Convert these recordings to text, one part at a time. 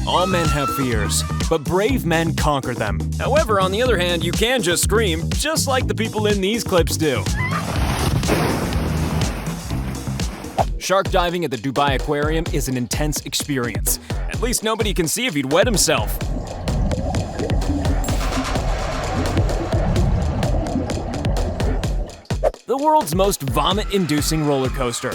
All men have fears, but brave men conquer them. However, on the other hand, you can just scream, just like the people in these clips do. Shark diving at the Dubai Aquarium is an intense experience. At least nobody can see if he'd wet himself. The world's most vomit-inducing roller coaster.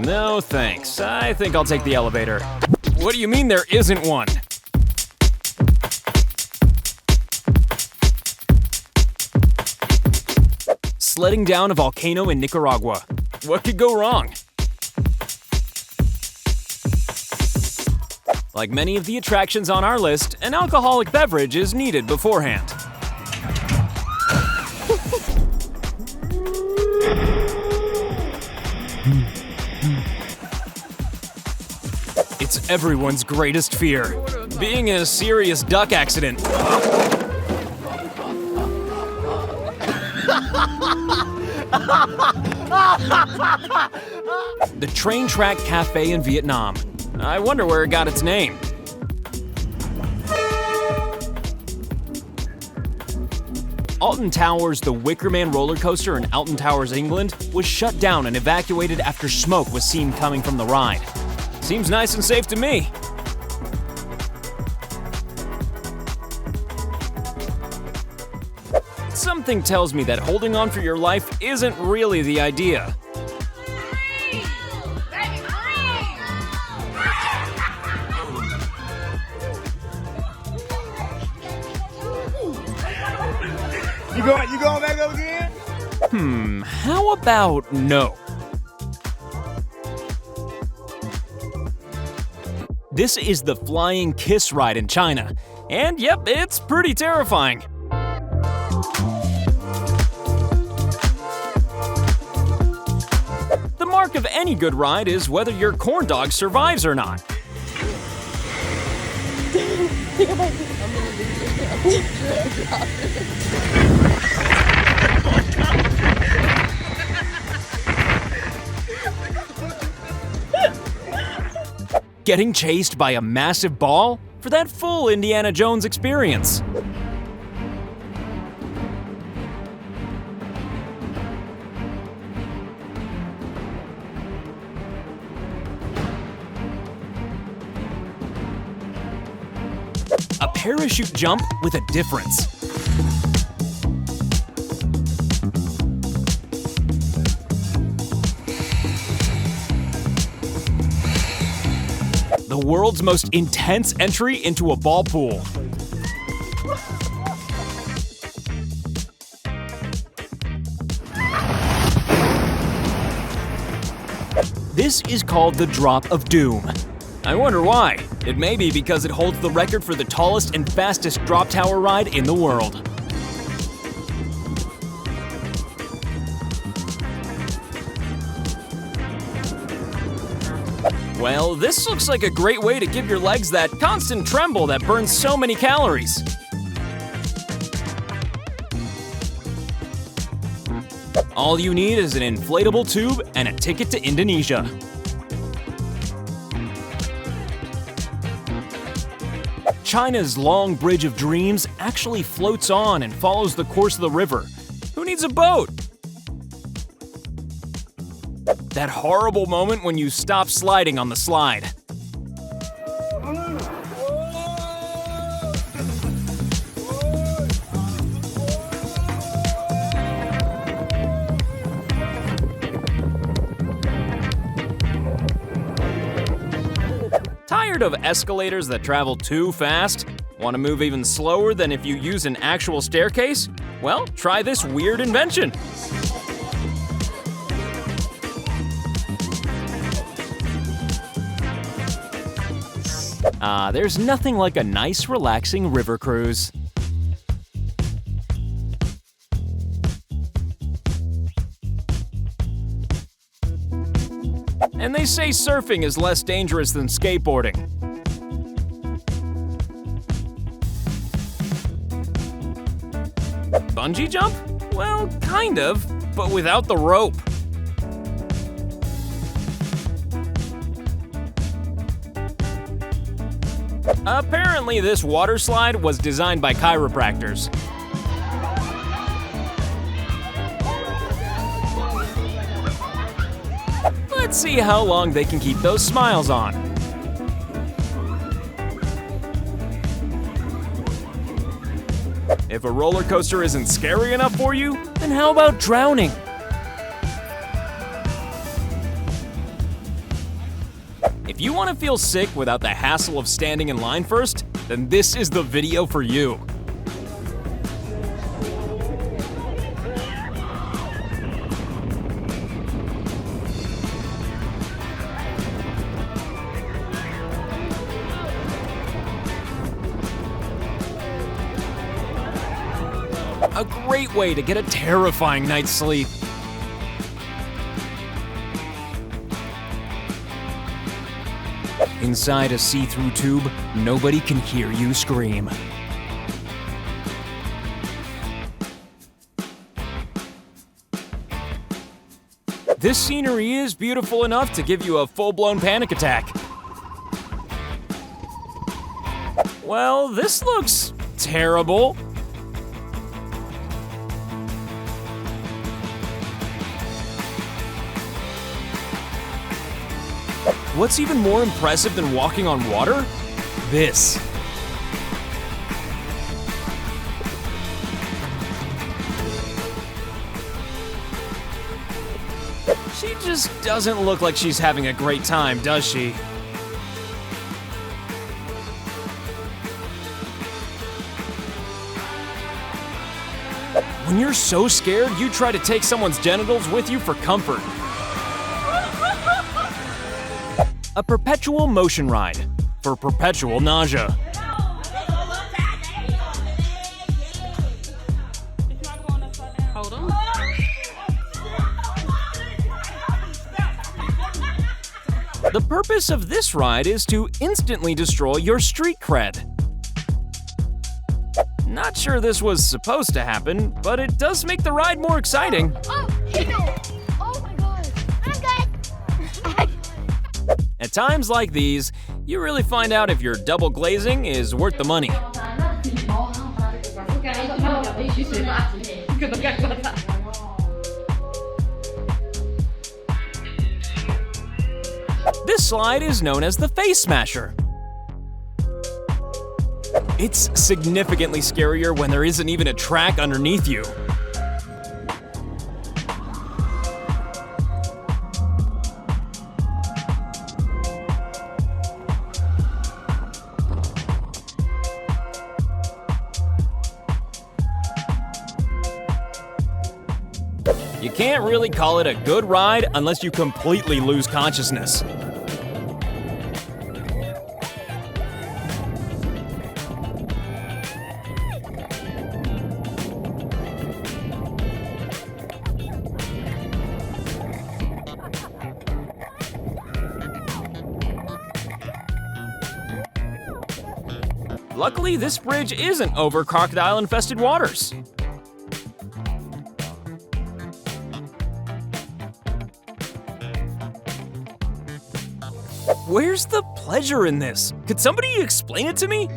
No thanks. I think I'll take the elevator. What do you mean there isn't one? Sledding down a volcano in Nicaragua. What could go wrong? Like many of the attractions on our list, an alcoholic beverage is needed beforehand. It's everyone's greatest fear, being in a serious duck accident. The Train Track Cafe in Vietnam. I wonder where it got its name. Alton Towers, the Wicker Man roller coaster in Alton Towers, England, was shut down and evacuated after smoke was seen coming from the ride. Seems nice and safe to me. Something tells me that holding on for your life isn't really the idea. You going back up again? How about no? This is the Flying Kiss ride in China. And yep, it's pretty terrifying. The mark of any good ride is whether your corn dog survives or not. Getting chased by a massive ball for that full Indiana Jones experience. A parachute jump with a difference. The world's most intense entry into a ball pool. This is called the Drop of Doom. I wonder why. It may be because it holds the record for the tallest and fastest drop tower ride in the world. Well, this looks like a great way to give your legs that constant tremble that burns so many calories. All you need is an inflatable tube and a ticket to Indonesia. China's Long Bridge of Dreams actually floats on and follows the course of the river. Who needs a boat? That horrible moment when you stop sliding on the slide. Tired of escalators that travel too fast? Want to move even slower than if you use an actual staircase? Well, try this weird invention. There's nothing like a nice, relaxing river cruise. And they say surfing is less dangerous than skateboarding. Bungee jump? Well, kind of, but without the rope. Apparently, this water slide was designed by chiropractors. Let's see how long they can keep those smiles on. If a roller coaster isn't scary enough for you, then how about drowning? If you want to feel sick without the hassle of standing in line first, then this is the video for you. A great way to get a terrifying night's sleep. Inside a see-through tube, nobody can hear you scream. This scenery is beautiful enough to give you a full-blown panic attack. Well, this looks terrible. What's even more impressive than walking on water? This. She just doesn't look like she's having a great time, does she? When you're so scared, you try to take someone's genitals with you for comfort. A perpetual motion ride for perpetual nausea. Hold on. The purpose of this ride is to instantly destroy your street cred. Not sure this was supposed to happen, but it does make the ride more exciting. Oh, oh my god. I'm good. At times like these, you really find out if your double glazing is worth the money. This slide is known as the Face Smasher. It's significantly scarier when there isn't even a track underneath you. You can't really call it a good ride unless you completely lose consciousness. Luckily, this bridge isn't over crocodile-infested waters. Where's the pleasure in this? Could somebody explain it to me?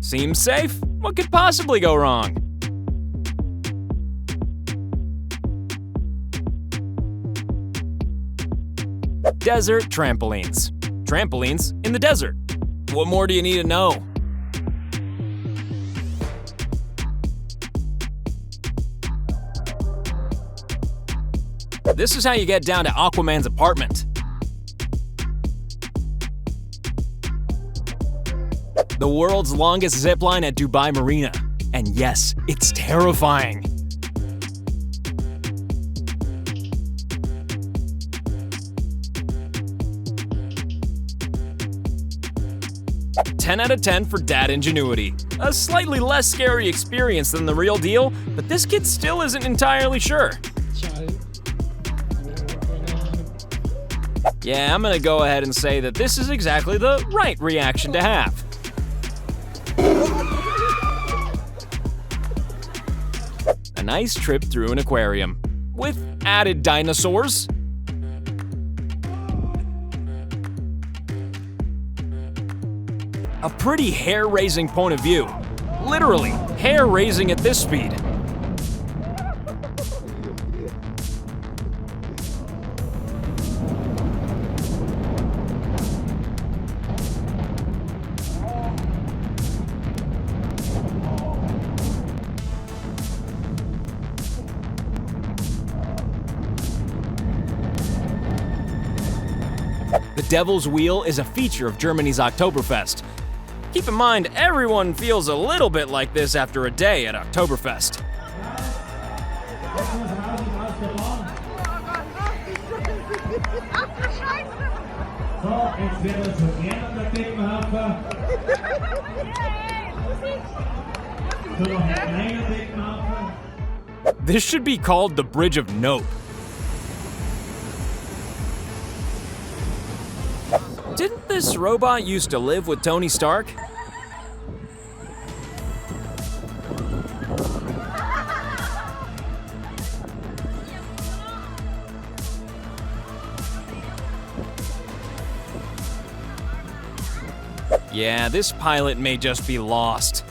Seems safe. What could possibly go wrong? Desert trampolines. Trampolines in the desert. What more do you need to know? This is how you get down to Aquaman's apartment. The world's longest zipline at Dubai Marina. And yes, it's terrifying. "10 out of 10 for dad ingenuity. A slightly less scary experience than the real deal, but this kid still isn't entirely sure. Yeah, I'm gonna go ahead and say that this is exactly the right reaction to have. A nice trip through an aquarium. With added dinosaurs. A pretty hair-raising point of view. Literally, hair-raising at this speed. The Devil's Wheel is a feature of Germany's Oktoberfest. Keep in mind, everyone feels a little bit like this after a day at Oktoberfest. This should be called the Bridge of Nope. Didn't this robot used to live with Tony Stark? Yeah, this pilot may just be lost.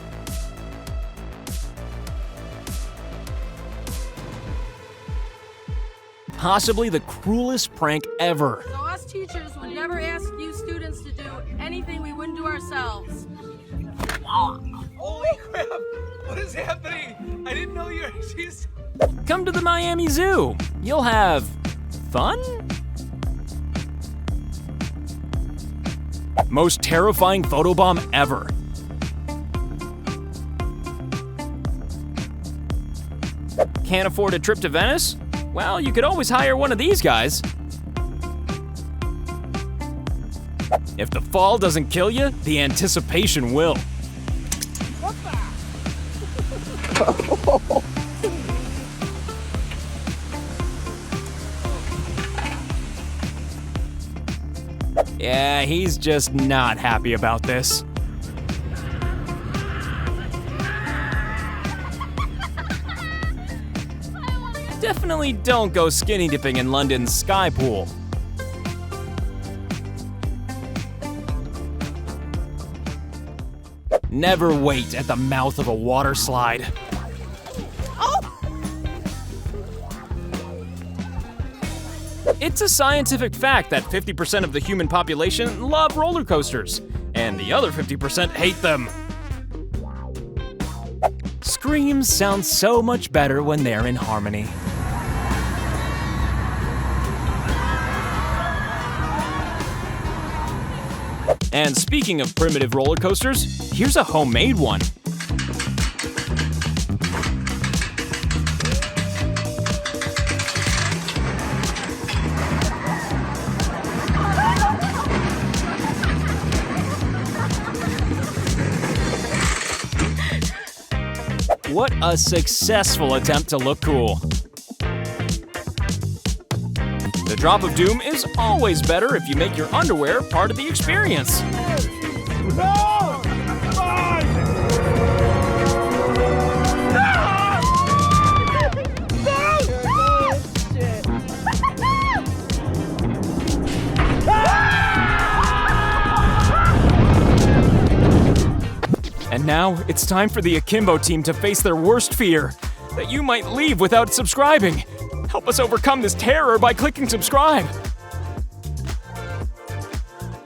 Possibly the cruelest prank ever. So us teachers would never ask you students to do anything we wouldn't do ourselves. Holy crap! What is happening? I didn't know you were. She's. Come to the Miami Zoo. You'll have fun? Most terrifying photobomb ever. Can't afford a trip to Venice? Well, you could always hire one of these guys. If the fall doesn't kill you, the anticipation will. Yeah, he's just not happy about this. Definitely don't go skinny dipping in London's Sky Pool. Never wait at the mouth of a water slide. It's a scientific fact that 50% of the human population love roller coasters, and the other 50% hate them. Screams sound so much better when they're in harmony. And speaking of primitive roller coasters, here's a homemade one. What a successful attempt to look cool. The drop of doom is always better if you make your underwear part of the experience. No! Come on! And now it's time for the Akimbo team to face their worst fear, that you might leave without subscribing. Help us overcome this terror by clicking subscribe.